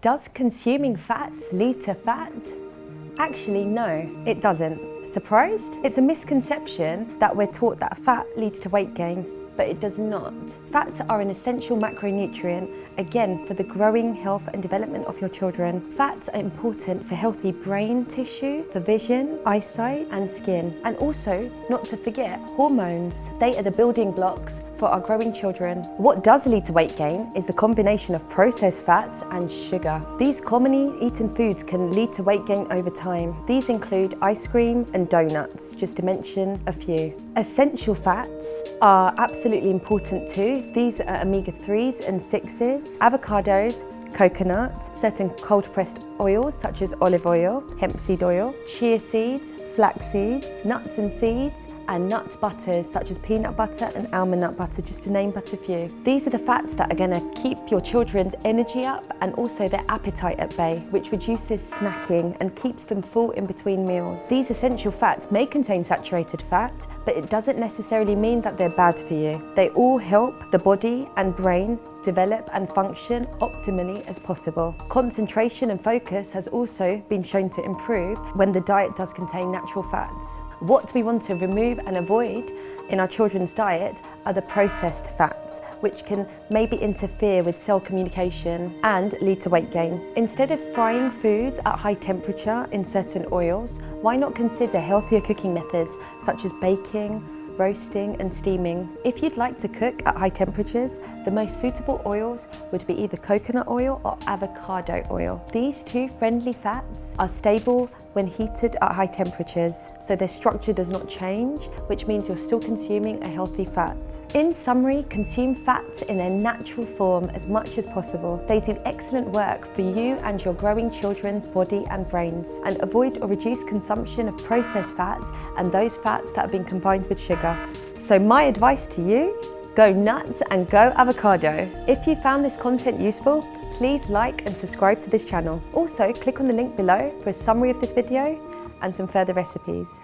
Does consuming fats lead to fat? Actually, no, it doesn't. Surprised? It's a misconception that we're taught that fat leads to weight gain, but it does not. Fats are an essential macronutrient, again, for the growing health and development of your children. Fats are important for healthy brain tissue, for vision, eyesight, and skin. And also, not to forget, hormones. They are the building blocks for our growing children. What does lead to weight gain is the combination of processed fats and sugar. These commonly eaten foods can lead to weight gain over time. These include ice cream and donuts, just to mention a few. Essential fats are absolutely important too. These are omega-3s and 6s, avocados, coconut, certain cold-pressed oils such as olive oil, hemp seed oil, chia seeds, flax seeds, nuts and seeds, and nut butters such as peanut butter and almond nut butter, just to name but a few. These are the fats that are going to keep your children's energy up and also their appetite at bay, which reduces snacking and keeps them full in between meals. These essential fats may contain saturated fat, but it doesn't necessarily mean that they're bad for you. They all help the body and brain develop and function optimally as possible. Concentration and focus has also been shown to improve when the diet does contain natural fats. What we want to remove and avoid in our children's diet are the processed fats, which can maybe interfere with cell communication and lead to weight gain. Instead of frying foods at high temperature in certain oils, why not consider healthier cooking methods such as baking, roasting and steaming. If you'd like to cook at high temperatures, the most suitable oils would be either coconut oil or avocado oil. These two friendly fats are stable when heated at high temperatures, so their structure does not change, which means you're still consuming a healthy fat. In summary, consume fats in their natural form as much as possible. They do excellent work for you and your growing children's body and brains, and avoid or reduce consumption of processed fats and those fats that have been combined with sugar. So my advice to you, go nuts and go avocado. If you found this content useful, please like and subscribe to this channel. Also, click on the link below for a summary of this video and some further recipes.